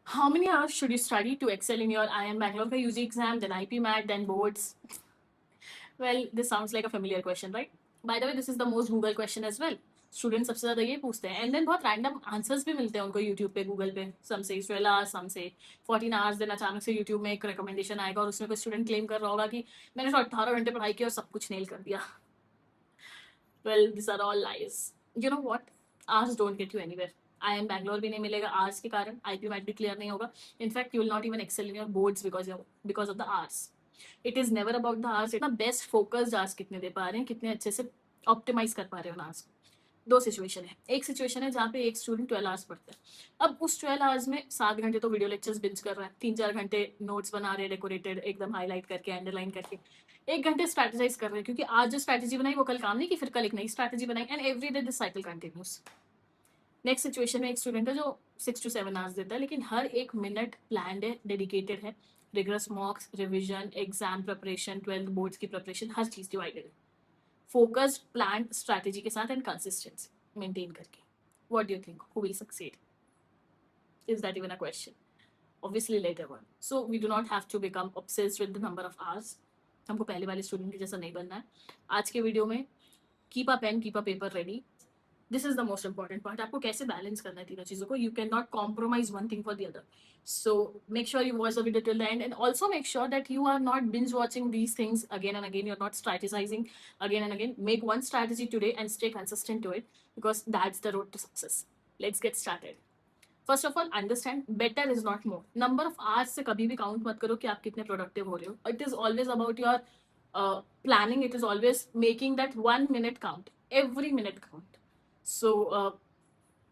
How many hours should you study to excel in your IIM Bangalore का UG exam, then IP MAT, then boards? Well, this sounds like a familiar question, right? By the way, this is the most Google question as well. Student सबसे ज्यादा ये पूछते हैं and then बहुत random answers भी मिलते हैं उनको यूट्यूब पे गूगल पे. सम से 12 आवर्स, सम से 14 आवर्स. देन अचानक से यूट्यूब में एक रिकमेंडेशन आएगा और उसमें कोई स्टूडेंट क्लेम कर रहा होगा कि मैंने तो 18 घंटे पढ़ाई की और सब कुछ नेल कर दिया. Well, this are all lies. You know what, hours don't get you anywhere. IIM Bangalore भी नहीं मिलेगा आवर्स के कारण, आईपी मैट भी क्लियर नहीं होगा. In fact you will not even excel in your boards because of the hours. It is never about the hours. इतना best focused hours कितने दे पा रहे हैं, कितने अच्छे से ऑप्टिमाइज कर पा रहे हो आवर्स को. दो सिचुएशन है. एक सिचुएशन है जहाँ पे एक स्टूडेंट 12 आवर्स पढ़ता है. अब उस 12 आवर्स में 7 घंटे तो वीडियो लेक्चर्स बिंज कर रहा है, 3-4 घंटे नोट्स बना रहे हैं डेकोरेटेड एकदम हाईलाइट करके अंडरलाइन करके, 1 घंटे स्ट्रैटेजाइज कर रहे हैं क्योंकि आज जो स्ट्रैटेजी बनाई वो कल काम नहीं की, फिर कल एक नई स्ट्रैटेजी बनाई and every day this cycle continuous. Next situation में एक स्टूडेंट है जो 6 to 7 आवर्स देता है लेकिन हर एक मिनट प्लान है, डेडिकेटेड है. Rigorous मॉक्स, revision, exam preparation, 12th boards की प्रिपरेशन, हर चीज डिवाइडेड है. फोकस्ड प्लान स्ट्रैटेजी के साथ एंड कंसिस्टेंसी मेंटेन करके. What do you think, who will succeed? Is that even a question? Obviously later one. So we do not have to become obsessed with the number of hours. हमको पहले वाले student के जैसा नहीं बनना है. आज के वीडियो में keep a pen, keep a paper ready. This is the most important part. आपको कैसे बैलेंस करना है तीनों चीजों को. You can not compromise one thing for the other. So make sure you watch the video till the end also make sure that you are not binge watching these things again and again. You're not strategizing again and again. Make one strategy today and stay consistent to it because that's the road to success. Let's get started. First of all understand better is not more. Number of hours से कभी भी count मत करो कि आप कितने productive हो रहे हो. It is always about your planning. It is always making that 1 minute count, every minute count. So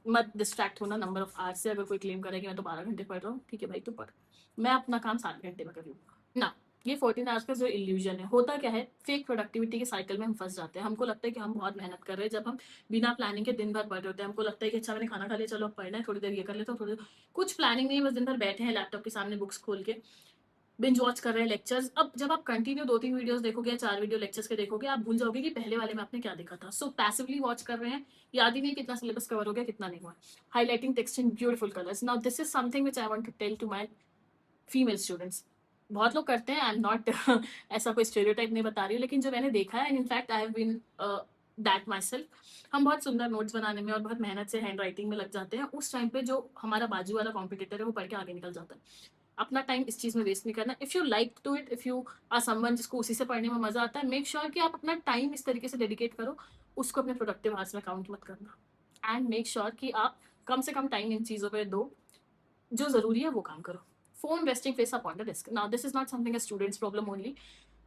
मत डिस्ट्रैक्ट होना नंबर ऑफ आवर्स से. अगर कोई क्लेम करे कि मैं तो 12 घंटे पढ़ रहा हूँ, ठीक है भाई तू पढ़, मैं अपना काम 7 घंटे में कर लूँगा ना. ये 14 आवर्स का जो इल्यूजन है, होता क्या है, फेक प्रोडक्टिविटी के साइकिल में हम फंस जाते हैं. हमको लगता है कि हम बहुत मेहनत कर रहे हैं जब हम बिना प्लानिंग के दिन भर पढ़ रहे होते हैं. हमको लगता है कि अच्छा मैंने खाना खा लिया, चलो अब पढ़ना है, थोड़ी देर ये कर लेता हूँ, थोड़ी देर. कुछ प्लानिंग नहीं है, बस दिन भर बैठे हैं लैपटॉप के सामने बुक्स खोल के बिंज वॉच कर रहे हैं लेक्चर्स. अब जब आप कंटिन्यू 2-3 वीडियोस देखोगे या 4 वीडियो लेक्चर्स के देखोगे, आप भूल जाओगे कि पहले वाले में आपने क्या देखा था. सो पैसिवली वॉच कर रहे हैं, याद ही नहीं कितना सिलेबस कवर हो गया, कितना नहीं हुआ. Highlighting text in beautiful colours. Now this is something which I want to tell to my female students. बहुत लोग करते हैं, आई एम नॉट ऐसा कोई स्टेरियोटाइप नहीं बता रही हूँ, लेकिन जो मैंने देखा है and in fact I have been that myself. हम बहुत सुंदर नोट्स बनाने में और बहुत मेहनत से हैंड राइटिंग में लग जाते हैं. उस टाइम पे जो हमारा बाजू वाला कॉम्पिटिटर है वो पढ़ के आगे निकल जाता है. अपना टाइम इस चीज में वेस्ट नहीं करना. If you like to it, if you are someone जिसको उसी से पढ़ने में मजा आता है, मेक श्योर कि आप अपना टाइम इस तरीके से डेडिकेट करो, उसको अपने प्रोडक्टिव आवर्स में काउंट मत करना. एंड मेक श्योर कि आप कम से कम टाइम इन चीजों पे दो, जो जरूरी है वो काम करो. Phone resting face up on the desk. Now this is not something a student's problem only.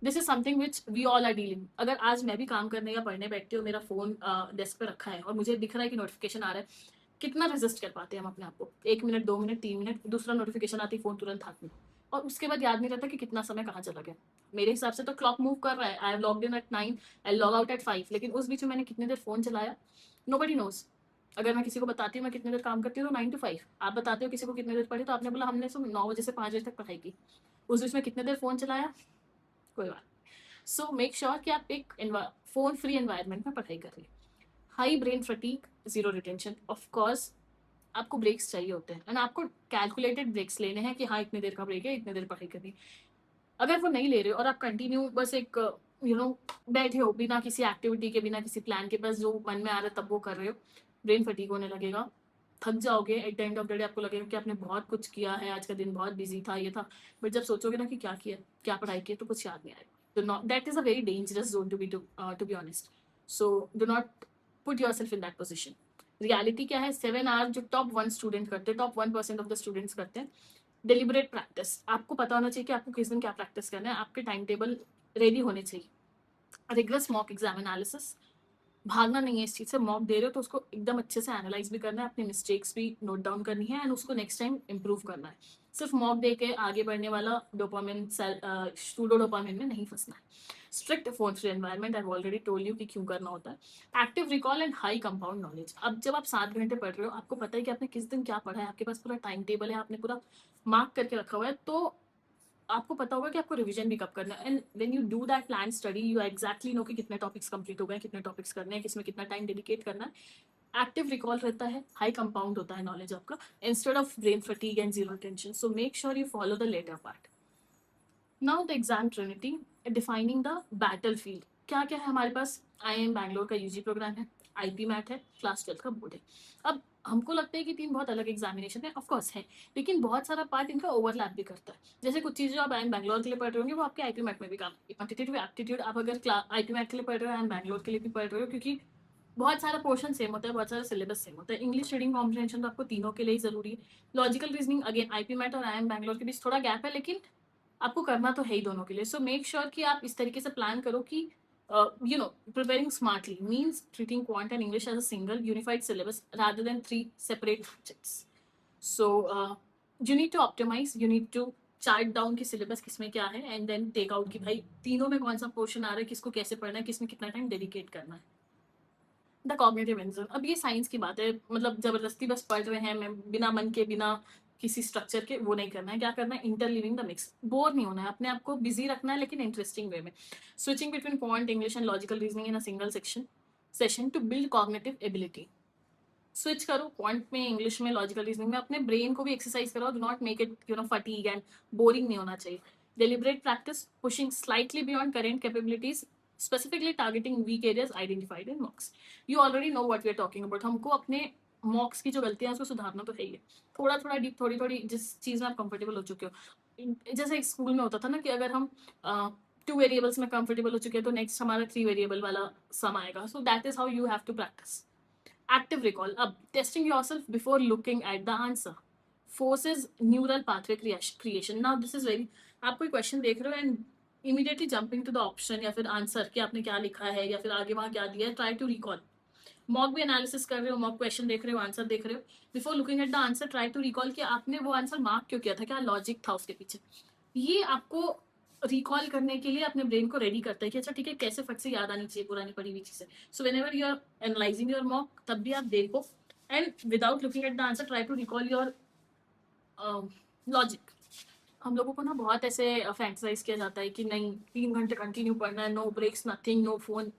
This is something which we all are dealing. अगर आज मैं भी काम करने या पढ़ने बैठती हूँ, मेरा फोन डेस्क पे रखा है और मुझे दिख रहा है कि नोटिफिकेशन आ रहा है, कितना रेजिस्ट कर पाते हैं हम अपने आप को. 1 मिनट, 2 मिनट, 3 मिनट, दूसरा नोटिफिकेशन आती, फोन तुरंत हाथ में, और उसके बाद याद नहीं रहता कि कितना समय कहाँ चला गया. मेरे हिसाब से तो क्लॉक मूव कर रहा है. I have logged in at 9, I log out at 5, लेकिन उस बीच में मैंने कितनी देर फोन चलाया, नोबडी नोज. अगर मैं किसी को बताती हूँ मैं कितनी देर काम करती हूँ तो 9 to 5. आप बताते हो किसी को कितनी देर पढ़ी, तो आपने बोला हमने सब 9 बजे से 5 बजे तक पढ़ाई की. उस बीच में कितने देर फोन चलाया, कोई बात. सो मेक श्योर कि आप एक फोन फ्री एनवायरनमेंट में पढ़ाई कर रहे हैं. High brain fatigue, zero retention. Of course आपको ब्रेक्स चाहिए होते हैं एंड आपको कैलकुलेटेड ब्रेक्स लेने हैं कि हाँ इतनी देर का ब्रेक है, इतनी देर पढ़ाई करनी. अगर वो नहीं ले रहे हो और आप कंटिन्यू बस एक बैठे हो बिना किसी एक्टिविटी के, बिना किसी प्लान के, बस जो मन में आ रहा है तब वो कर रहे हो, ब्रेन फटीग होने लगेगा, थक जाओगे. At the end of the day आपको लगेगा कि आपने बहुत कुछ किया है, आज का दिन बहुत बिजी था, ये था, बट जब सोचोगे ना कि क्या किया, क्या पढ़ाई की, तो कुछ याद नहीं आएगा. तो not, that is a very dangerous zone to be honest. So do not put yourself in that position. Reality क्या है, 7 आवर जो टॉप 1 स्टूडेंट करते हैं, टॉप 1% ऑफ द स्टूडेंट्स करते हैं. Deliberate practice. आपको पता होना चाहिए कि आपको किस दिन क्या प्रैक्टिस करना है, आपके टाइम टेबल रेडी होने चाहिए. Rigorous mock exam analysis. भागना नहीं है इस चीज से. मॉक दे रहे हो तो उसको एकदम अच्छे से एनालाइज भी करना है, अपनी मिस्टेक्स भी नोट डाउन करनी है एंड उसको नेक्स्ट टाइम इंप्रूव करना है. सिर्फ मॉक दे के आगे बढ़ने वाला डोपामिन स्टूडो डोपामिन में नहीं फंसना है. Strict phone free environment, I already told you कि क्यों करना होता है. Active recall and high compound knowledge. अब जब आप 7 घंटे पढ़ रहे हो, आपको पता है कि आपने किस दिन क्या पढ़ा है, आपके पास पूरा टाइम टेबल है, आपने पूरा मार्क करके रखा हुआ है, तो आपको पता होगा कि आपको रिवीजन भी कब करना है. And when you do that plan study, you exactly know कि कितने टॉपिक्स कंप्लीट हो गए, कितने टॉपिक्स करने हैं, किसमें कितना टाइम डेडिकेट करना है. एक्टिव रिकॉल रहता है, हाई कंपाउंड होता है नॉलेज आपका, instead of brain fatigue and zero tension. So make sure you follow the latter part. Now the exam trinity, defining the battle field. क्या क्या है हमारे पास? IIM बैंगलोर का यूजी प्रोग्राम है, IP मैट है, क्लास 12 का बोर्ड है. अब हमको लगता है कि तीन बहुत अलग एग्जामिनेशन है, ऑफकोर्स है, लेकिन बहुत सारा पार्ट इनका ओवरलैप भी करता है. जैसे कुछ चीज़ें जो आप IIM बैंगलोर के लिए पढ़ रहे होंगे वो आपके IP मैट में भी काम आएगी. क्वांटिटेटिव एप्टीट्यूड आप अगर IP मैट के लिए पढ़ रहे हो, IIM बैंगलोर के लिए भी पढ़ रहे हो, क्योंकि बहुत सारा पोर्शन सेम होता है, बहुत सारा सिलेबस सेम होता है. इंग्लिश रीडिंग कॉम्प्रिहेंशन तो आपको तीनों के लिए ही जरूरी है. Logical reasoning again IP MAT और IIM बैंगलोर के बीच थोड़ा गैप है, लेकिन आपको करना तो है ही दोनों के लिए. सो मेक श्योर कि आप इस तरीके से प्लान करो कि you know preparing smartly means treating quant and English as a single unified syllabus rather than 3 separate subjects. So you need to optimise, you need to chart down कि syllabus किसमें क्या है, एंड देन टेक आउट कि भाई तीनों में कौन सा पोर्शन आ रहा है, किसको कैसे पढ़ना है, किसमें कितना टाइम डेडिकेट करना है. द कॉग्निटिव एंजल, अब ये साइंस की बात है, मतलब जबरदस्ती बस पढ़ रहे हैं, मैं बिना मन के, बिना किसी स्ट्रक्चर के, वो नहीं करना है. क्या करना है? इंटरलिविंग द मिक्स. बोर नहीं होना है, अपने आप को बिजी रखना है, लेकिन इंटरेस्टिंग वे में. Switching between quant English and logical reasoning in a single session to build cognitive ability. Switch करो क्वांट में, इंग्लिश में, लॉजिकल रीजनिंग में. अपने ब्रेन को भी एक्सरसाइज करो. Do not make it fatigue and boring नहीं होना चाहिए. Deliberate practice, pushing slightly beyond current capabilities, specifically targeting weak areas identified in mocks. You already know what we are talking about. हमको अपने मॉक्स की जो गलतियां हैं उसको सुधारना तो है ही है. थोड़ा थोड़ा डीप, थोड़ी थोड़ी जिस चीज में आप कंफर्टेबल हो चुके हो. जैसे स्कूल में होता था ना कि अगर हम 2 वेरिएबल्स में कंफर्टेबल हो चुके हैं तो नेक्स्ट हमारा 3 वेरिएबल वाला सम आएगा. So that is how you have to practise. Active recall, अब testing yourself before looking at the answer forces neural pathway creation. Now this is very, आप कोई क्वेश्चन देख रहे हो and immediately jumping to the option या फिर answer कि आपने क्या लिखा है या फिर आगे वहां क्या दिया है, ट्राई टू रिकॉल. मॉक भी एनालिसिस कर रहे हो, मॉक क्वेश्चन देख रहे हो, आंसर देख रहे हो, before looking at the answer try to recall कि आपने वो आंसर मार्क क्यों किया था, क्या लॉजिक था उसके पीछे. ये आपको रिकॉल करने के लिए अपने ब्रेन को रेडी करता है कि अच्छा ठीक है, कैसे फट से याद आनी चाहिए पुरानी पढ़ी हुई चीजें. So whenever you are analysing your mock, तब भी आप देखो and without looking at the answer try to recall your logic. हम लोगों को ना बहुत ऐसे फैंटसाइज किया जाता है कि नहीं 3 घंटे कंटिन्यू पढ़ना है, no breaks, nothing, no phone.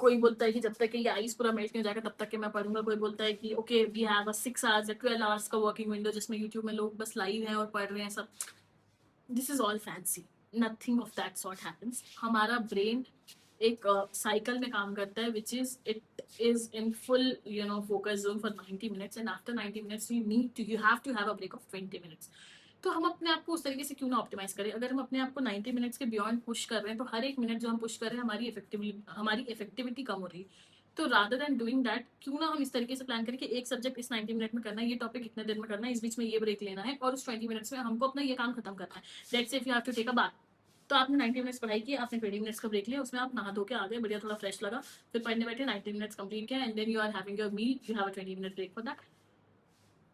कोई बोलता है कि जब तक कि ये आइस पूरा मेल्ट नहीं हो जाएगा तब तक कि मैं पढ़ूंगा. कोई बोलता है कि okay we have a 6 hours या 12 आवर्स का वर्किंग विंडो जिसमें यूट्यूब में लोग बस लाइव हैं और पढ़ रहे हैं सब. This is all fancy. Nothing of that sort happens. हमारा ब्रेन एक साइकिल में काम करता है which is it is in full focus zone for 90 minutes, and after 90 minutes you have to have a break of 20 minutes. तो हम अपने आप को उस तरीके से क्यों ना ऑप्टिमाइज करें. अगर हम अपने आप को 90 मिनट्स के बियॉन्ड पुश कर रहे हैं तो हर एक मिनट जो हम पुश कर रहे हैं हमारी इफेक्टिविटी कम हो रही है. तो रादर देन डूइंग दैट, क्यों ना हम इस तरीके से प्लान करें कि एक सब्जेक्ट इस 90 मिनट में करना है, ये टॉपिक इतने देर में करना है, इस बीच में ये ब्रेक लेना है, और उस 20 मिनट्स में हमको अपना ये काम खत्म करना है. Let's say if you have to take a bath, तो आपने 90 मिनट्स पढ़ाई की, आपने 20 मिनट्स का ब्रेक लिया, उसमें आप नहा धो के आ गए, बढ़िया थोड़ा फ्रेश लगा, फिर पढ़ने बैठे, 90 मिनट्स कंप्लीट किया, and then you are having your meal, you have a 20 minute break for that.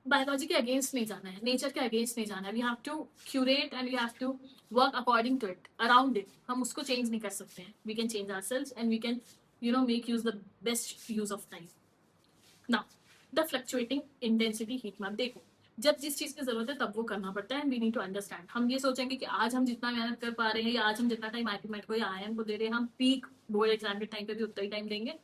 Biology के अगेंस्ट नहीं जाना है, नेचर के अगेंस्ट नहीं जाना है. We have to curate and we have to work according to it, around it. हम उसको चेंज नहीं कर सकते हैं. We can change ourselves and we can make use the best use of time. Now the fluctuating intensity heat map, देखो जब जिस चीज की जरूरत है तब वो करना पड़ता है, and we need to understand. हम ये सोचेंगे कि आज हम जितना मेहनत कर पा रहे हैं या आज हम जितना टाइम आईपीमेट को या IIM को दे रहे हैं, हम पीक बोर्ड एग्जाम के टाइम पे भी उतना ही टाइम देंगे.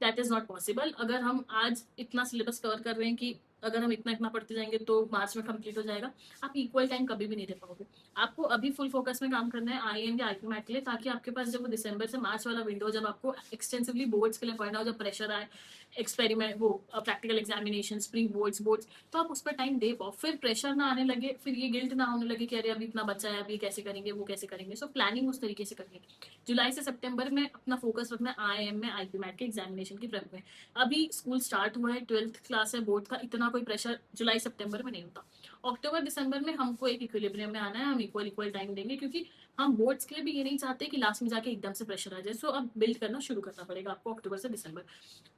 That is not possible. अगर हम आज इतना सिलेबस कवर कर रहे हैं कि अगर हम इतना इतना पढ़ते जाएंगे तो मार्च में कंप्लीट हो जाएगा, आप इक्वल टाइम कभी भी नहीं दे पाओगे. आपको अभी फुल फोकस में काम करना है IIM या आईपीमेट के लिए, ताकि आपके पास जब वो दिसंबर से मार्च वाला विंडो, जब आपको एक्सटेंसिवली बोर्ड्स के लिए पढ़ना हो, जब प्रेशर आए, एक्सपेरिमेंट वो प्रैक्टिकल एग्जामिनेशन, प्री बोर्ड्स, तो आप उस पर टाइम दे पाओ. फिर प्रेशर ना आने लगे, फिर ये गिल्ट ना होने लगे कि अरे अभी इतना बच्चा है, अभी कैसे करेंगे, वो कैसे करेंगे. सो प्लानिंग उस तरीके से करेंगे. जुलाई से सितंबर में अपना फोकस रखना है IIM में, आईपीमेट के एग्जामिनेशन की प्रेप में. अभी स्कूल स्टार्ट हुआ है, 12th क्लास है, बोर्ड का, इतना कोई प्रेशर जुलाई सितंबर में नहीं होता. अक्टूबर दिसंबर में हमको एक इक्विलिब्रियम में आना है, हम इक्वल टाइम देंगे, क्योंकि हम बोर्ड्स के लिए भी ये नहीं चाहते कि लास्ट में जाके एकदम से प्रेशर आ जाए. सो अब बिल्ड करना शुरू करना पड़ेगा आपको अक्टूबर से दिसंबर.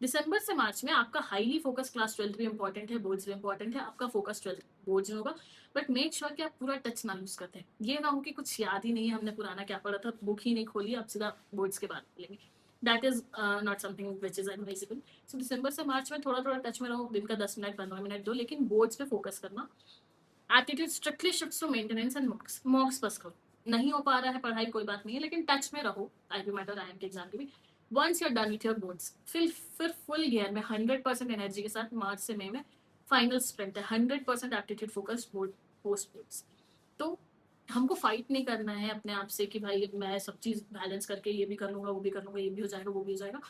दिसंबर से मार्च में आपका हाईली फोकस क्लास 12 भी इंपॉर्टेंट है, बोर्ड्स भी इंपॉर्टेंट है. आपका फोकस 12 बोर्ड्स में होगा, बट मेक श्योर कि आप पूरा टच ना लूज करते हैं. ये ना हो कि कुछ याद ही नहीं है, हमने पुराना क्या पढ़ा था, बुक ही नहीं खोली, अब सीधा बोर्ड्स के बाद बोलेंगे. That is not something which is advisable. So दिसंबर से मार्च में थोड़ा थोड़ा टच में रहो, दिन का 10 मिनट 15 मिनट दो, लेकिन बोर्ड्स पे फोकस करना. Attitude strictly shifts to maintenance and mocks बस करो. नहीं हो पा रहा है पढ़ाई, कोई बात नहीं है, लेकिन टच में रहो आईपीमेट और IIM के एग्जाम के भी. Once you are done with your boards, फिर फुल गियर में 100% एनर्जी के साथ मार्च से मई में फाइनल स्प्रिंट है, 100% aptitude focus board post boards. तो हमको फाइट नहीं करना है अपने आप से कि भाई मैं सब चीज़ बैलेंस करके ये भी कर लूँगा, वो भी कर लूँगा, ये भी हो जाएगा, वो भी हो जाएगा।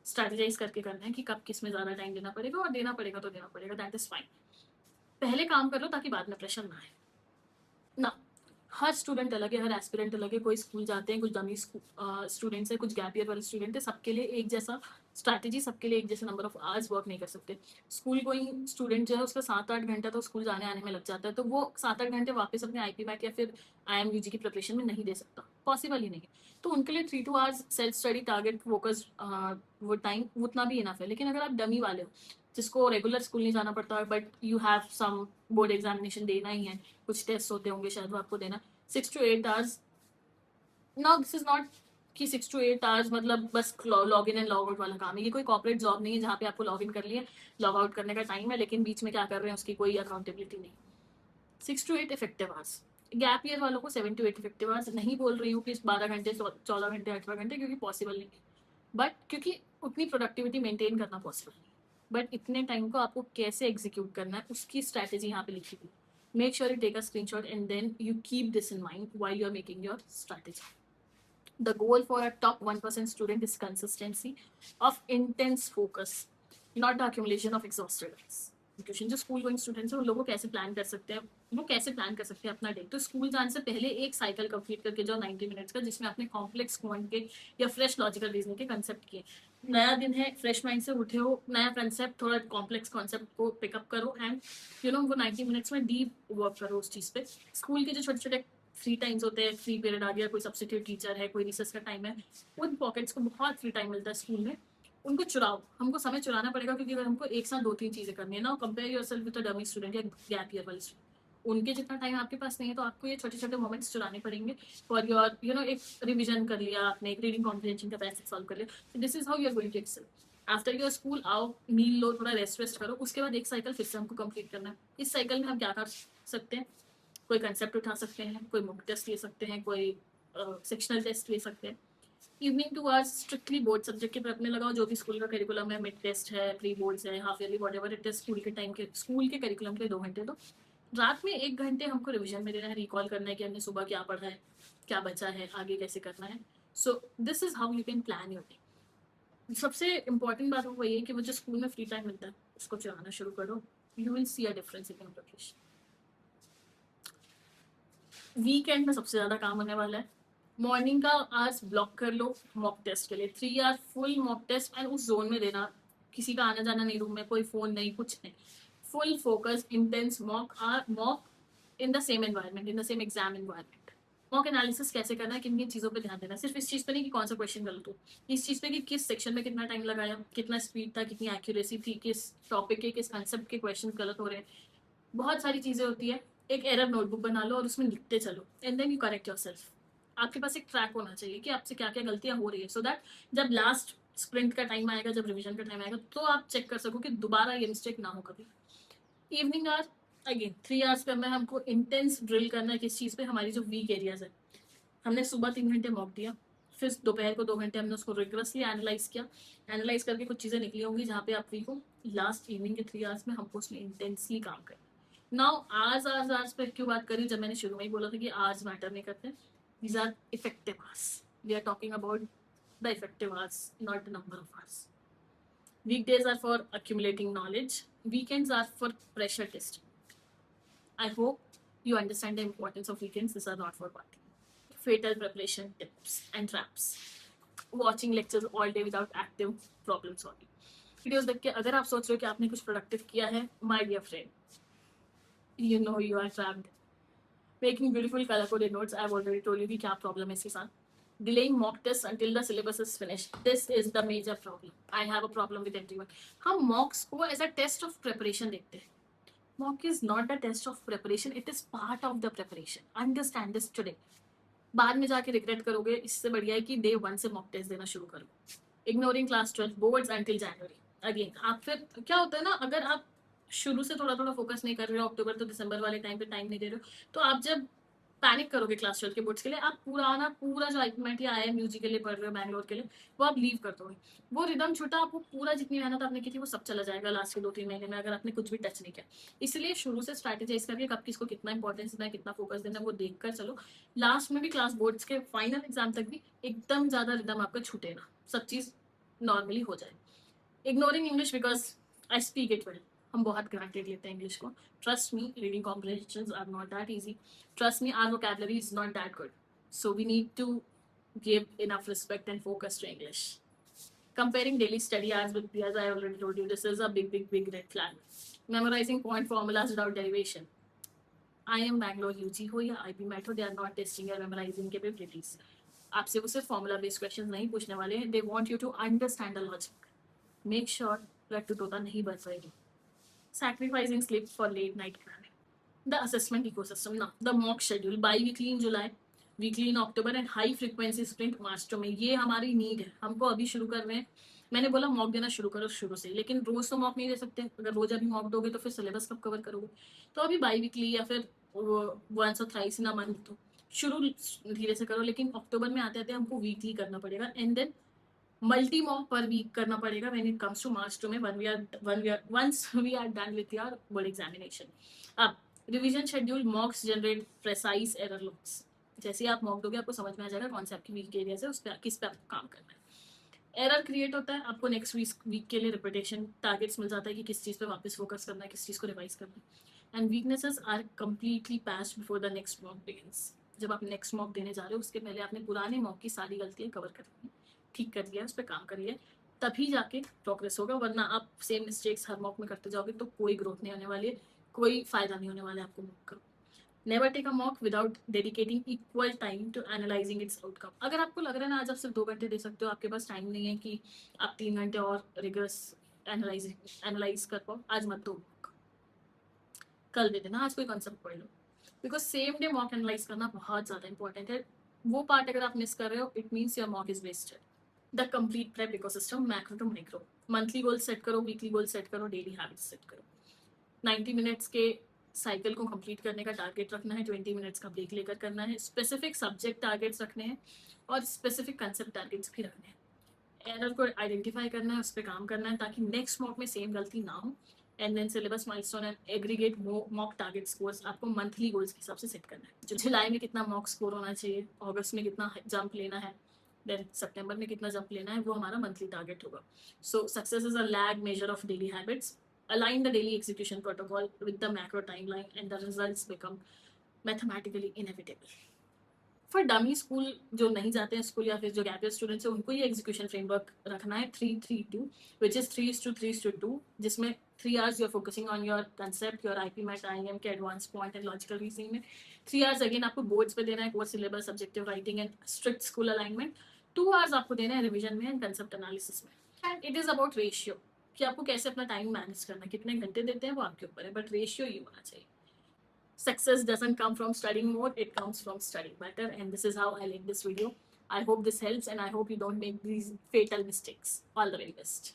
स्ट्रैटेजाइज करके करना है कि कब किस में ज़्यादा टाइम देना पड़ेगा, और देना पड़ेगा तो देना पड़ेगा, दैट इज़ फाइन। पहले काम कर लो ताकि बाद में प्रेशर ना आए ना। हर स्टूडेंट अलग है, हर एस्पिरेंट अलग है। कोई स्कूल जाते हैं, कुछ डमी स्टूडेंट्स है, कुछ गैप ईयर वाले स्टूडेंट है। सबके लिए एक जैसा स्ट्रैटेजी, सबके लिए एक जैसा नंबर ऑफ आवर्स वर्क नहीं कर सकते। स्कूल गोइंग स्टूडेंट जो है उसका 7-8 घंटा तो स्कूल जाने आने में लग जाता है, तो वो 7-8 घंटे वापस अपने आईपी मैट या फिर IIMUG की प्रिपरेशन में नहीं दे सकता, पॉसिबल ही नहीं है। तो उनके लिए 3 to hours self study target focus वो टाइम उतना भी इनफ है। लेकिन अगर आप डमी वाले हो जिसको रेगुलर स्कूल नहीं जाना पड़ता, but you have some board examination देना ही है, कुछ टेस्ट होते होंगे शायद वो आपको देना, 6 to 8 hours. Now this is not कि 6 to 8 आवर्स मतलब बस log in and log out वाला काम है। ये कोई कॉर्पोरेट जॉब नहीं है जहाँ पे आपको लॉग इन कर लिए, लॉग आउट करने का टाइम है, लेकिन बीच में क्या कर रहे हैं उसकी कोई अकाउंटेबिलिटी नहीं। 6 to 8 effective hours. Gap year वालों को 7 to 8 इफेक्टिव आवर्स। नहीं बोल रही हूँ कि 12 घंटे 14 घंटे 18 घंटे, क्योंकि पॉसिबल नहीं है, बट क्योंकि उतनी प्रोडक्टिविटी मेंटेन करना पॉसिबल नहीं, बट इतने टाइम को आपको कैसे एग्जीक्यूट करना है उसकी स्ट्रैटेजी यहाँ पे लिखी हुई। Make sure you take a screenshot and then you keep this in mind while you are making your strategy. The goal for a top 1% student is consistency of intense focus, not the accumulation of exhausted hours. Tuition जो school going students हैं उन लोगों को कैसे plan कर सकते हैं, वो कैसे प्लान कर सकते हैं अपना डे। तो स्कूल जाने से पहले एक साइकिल कंप्लीट करके जाओ 90 मिनट्स का, जिसमें आपने कॉम्प्लेक्स क्वांट के या फ्रेश लॉजिकल रीजनिंग के कंसेप्ट किए। नया दिन है, फ्रेश माइंड से उठे हो, नया कंसेप्ट, थोड़ा कॉम्प्लेक्स कॉन्सेप्ट को पिकअप करो एंड वो 90 मिनट्स में डीप वर्क करो उस चीज़ पे। स्कूल के जो छोटे छोटे फ्री टाइम्स होते हैं, फ्री पीरियड आ गया, कोई सब्सिट्यूट टीचर है, कोई रिसर्च का टाइम है, उन पॉकेट्स को बहुत फ्री टाइम मिलता है स्कूल में, उनको चुराओ। हमको समय चुराना पड़ेगा, क्योंकि अगर हमको एक साथ 2-3 चीजें करनी है ना, compare yourself with a dummy student या गैप ईयर वाले स्टूडेंट, उनके जितना टाइम आपके पास नहीं है, तो आपको ये छोटे छोटे मोमेंट्स चुराने पड़ेंगे फॉर योर एक रिविजन कर लिया आपने, एक रीडिंग कॉम्प्रिहेंशन का पैसेज सॉल्व कर लिया। This is how you are going to excel. After your school आओ, मील लो, थोड़ा रेस्ट करो, उसके बाद एक साइकिल फिर से हमको कंप्लीट करना है। इस साइकिल में हम क्या कर सकते हैं, कोई कंसेप्ट उठा सकते हैं, कोई मॉक टेस्ट ले सकते हैं, कोई सेक्शनल टेस्ट ले सकते हैं। Evening 2 hours strictly board subject के अपने लगाओ, जो भी स्कूल का करिकुलम है, मिड टेस्ट है, प्री बोर्ड्स है, half yearly, whatever it is, school के टाइम के स्कूल के करिकुलम के 2 घंटे दो। रात में 1 घंटे हमको रिविजन में देना है, रिकॉल करना है कि हमने सुबह क्या पढ़ा है, क्या बचा है, आगे कैसे करना है। So this is how you can plan your day. सबसे इंपॉर्टेंट बात वही है कि वो जो स्कूल में फ्री टाइम मिलता है उसको चलाना शुरू करो, you will see a difference in your preparation. Weekend में सबसे ज़्यादा काम होने वाला है। मॉर्निंग का आवर्स ब्लॉक कर लो मॉक टेस्ट के लिए, 3 hour full mock test, and उस जोन में देना, किसी का आना जाना नहीं, रूम में कोई फ़ोन नहीं, कुछ नहीं, full focus intense mock in the same environment, in the same exam environment. Mock analysis कैसे करना है, किन किन चीज़ों पे ध्यान देना, सिर्फ इस चीज़ पे नहीं कि कौन सा क्वेश्चन गलत हो, इस चीज़ पे कि किस सेक्शन में कितना टाइम लगाया, कितना स्पीड था, कितनी एक्यूरेसी थी, किस टॉपिक के किस कंसेप्ट के क्वेश्चन गलत हो रहे हैं। बहुत सारी चीज़ें होती है। एक एरर नोटबुक बना लो और उसमें लिखते चलो, and then you correct yourself. आपके पास एक ट्रैक होना चाहिए कि आपसे क्या क्या गलतियां हो रही है, सो दैट जब लास्ट स्प्रिंट का टाइम आएगा, जब रिवीजन का टाइम आएगा, तो आप चेक कर सको कि दोबारा ये मिस्टेक ना हो कभी। इवनिंग आवर अगेन 3 आवर्स पे हमें हमको इंटेंस ड्रिल करना है किस चीज़ पे, हमारी जो वीक एरियाज है। हमने सुबह 3 घंटे मॉक दिया, फिर दोपहर को 2 घंटे हमने उसको रिग्रेसली एनालाइज किया, एनालाइज करके कुछ चीज़ें निकली होंगी जहाँ पे आप वीक हो। लास्ट इवनिंग के 3 आवर्स में हमको उसमें इंटेंसली काम करना। नाउ आज पे क्यों बात करी, जब मैंने शुरू में ही बोला था कि आज मैटर नहीं करते, these are effective hours, we are talking about the effective hours, not the number of hours. Weekdays are for accumulating knowledge, weekends are for pressure testing. I hope you understand the importance of weekends. These are not for party. Fatal preparation tips and traps. Watching lectures all day without active problem solving. Videos देख के अगर आप सोच रहे हो कि आपने कुछ प्रोडक्टिव किया है, my dear friend, you know you are trapped. Making beautiful color coded notes, I've already told you कि क्या problem है इसके साथ. Delaying mock tests until the syllabus is finished. This is the major problem. I have a problem with everyone. हम mocks को as a test of preparation देखते हैं. Mock is not a test of preparation. It is part of the preparation. Understand this today. बाद में जाके regret करोगे, इससे बढ़िया है कि डे 1 से मॉक टेस्ट देना शुरू करो। इग्नोरिंग क्लास 12 बोर्ड्स अंटिल जनवरी। अगेन आप फिर क्या होता है ना, अगर आप शुरू से थोड़ा थोड़ा फोकस नहीं कर रहे हो, अक्टूबर तो दिसंबर वाले टाइम पे टाइम नहीं दे रहे हो, तो आप जब पैनिक करोगे क्लास 12 के बोर्ड्स के लिए, आप पूरा जो आईपीमेट या आईएम यूजी के लिए पढ़ रहे हो बैंगलोर के लिए, वो आप लीव कर दोगे। वो रिदम छूटा, आपको पूरा जितनी मेहनत आपने की थी वो सब चला जाएगा लास्ट के 2-3 महीने में, अगर आपने कुछ भी टच नहीं किया। इसलिए शुरू से स्ट्रैटेजाइज करके कब किसको कितना इंपॉर्टेंस देना है, कितना फोकस देना है, वो देख कर चलो। लास्ट में भी क्लास बोर्ड्स के फाइनल एग्जाम तक भी एकदम ज्यादा रिदम आपका छूटे ना, सब चीज नॉर्मली हो जाए। Ignoring English because I speak it well, हम बहुत ग्रांटेड लेते हैं इंग्लिश को। Trust me, reading comprehensions are not that easy. Trust me, our vocabulary is not that good. So we need to give enough respect and focus to English. Comparing daily study hours with peers, I already told you, this is a big red flag. Memorizing point formulas without derivation. IIM Bangalore UG हो या IB MET हो, they are not testing your memorizing capabilities. आपसे वो सिर्फ formula based question नहीं पूछने वाले हैं, they want you to understand the logic. Make sure रट्टू तोता नहीं बन पाएगी। Sacrificing sleep for late night cramming. The assessment ecosystem now, the mock schedule, bi-weekly in July, weekly in October and high frequency sprint March to में, ये हमारी need है, हमको अभी शुरू कर रहे हैं। मैंने बोला मॉक देना शुरू करो शुरू से, लेकिन रोज तो मॉक नहीं दे सकते, अगर रोज अभी मॉक दोगे तो फिर सिलेबस कब कवर करोगे। तो अभी बाई वीकली या फिर वंस और थ्राइस इन अ मंथ तो शुरू धीरे से करो, लेकिन अक्टूबर में आते आते हमको वीकली करना पड़ेगा and then multi mock per week करना पड़ेगा when it comes to March to May, once we are done with your board examination. अब revision schedule, mocks generate precise error logs. जैसे आप मॉक दोगे आपको समझ में आ जाएगा कौन से आपकी वीक एरियाज है, उस पर किस पे आपको काम करना है। एरर क्रिएट होता है, आपको नेक्स्ट वीक के लिए रिपीटेशन टारगेट्स मिल जाता है कि किस चीज़ पे वापस फोकस करना है, किस चीज़ को रिवाइज करना है। And weaknesses are completely passed before the next mock begins. जब आप नेक्स्ट मॉक देने जा रहे हो उसके पहले आपने पुराने मॉक की सारी गलतियाँ कवर कर ली, ठीक कर लिया, उस पर काम कर लिया, तभी जाके प्रोग्रेस होगा। वरना आप सेम मिस्टेक्स हर मॉक में करते जाओगे तो कोई ग्रोथ नहीं होने वाली है, कोई फायदा नहीं होने वाला है आपको मॉक का। Never take a mock without dedicating equal time to analysing its outcome. अगर आपको लग रहा है ना आज आप सिर्फ 2 घंटे दे सकते हो, आपके पास टाइम नहीं है कि आप 3 घंटे और रिगरस एनालाइज कर पाओ, आज मत दो मॉक, कल दे देना, आज कोई कॉन्सेप्ट पढ़ लो। Because same day mock analyse करना बहुत ज़्यादा इंपॉर्टेंट है। वो पार्ट अगर आप मिस कर रहे हो it means your mock is wasted. The complete prep ecosystem, macro to micro. Monthly goal set करो, वीकली गोल सेट करो, डेली हैबिट्स सेट करो। 90 मिनट्स के साइकिल को कंप्लीट करने का टारगेट रखना है, 20 मिनट्स का ब्रेक लेकर करना है। स्पेसिफिक सब्जेक्ट टारगेट्स रखने हैं और स्पेसिफिक कंसेप्ट टारगेट्स भी रखने हैं। एरर को आइडेंटिफाई करना है, उस पर काम करना है ताकि नेक्स्ट मॉक में सेम गलती ना हो। And then syllabus milestone and aggregate mock target scores आपको मंथली गोल्स के हिसाब से सेट करना है। जुलाई में कितना मॉक स्कोर होना चाहिए, अगस्त में कितना जंप लेना है, देन सितंबर में कितना जंप लेना है, वो हमारा मंथली टारगेट होगा। सो success is a lag measure of daily habits. Align the daily execution protocol with the macro timeline and the results become mathematically inevitable. For dummy school जो नहीं जाते हैं स्कूल या फिर जो गैप ईयर स्टूडेंट्स है उनको ये एग्जीक्यूशन फ्रेमवर्क रखना है 3-3-2 विच इज 3:3:2, जिसमें 3 hours you are focusing on your concept, your IPMAT IM के advance point and logical reasoning में। 3 hours अगेन आपको बोर्ड्स पे देना है, course syllabus, subjective writing and strict school alignment. 2 hours आपको देना है रिविजन में एंड कंसेप्ट एनालिसिस में। And it is about ratio कि आपको कैसे अपना टाइम मैनेज करना है, कितने घंटे देते हैं वो आपके ऊपर है, बट रेशियो ये होना चाहिए। Success doesn't come from studying more, it comes from studying better. And this is how I like this video. I hope this helps and I hope you don't make these fatal mistakes. All the very best.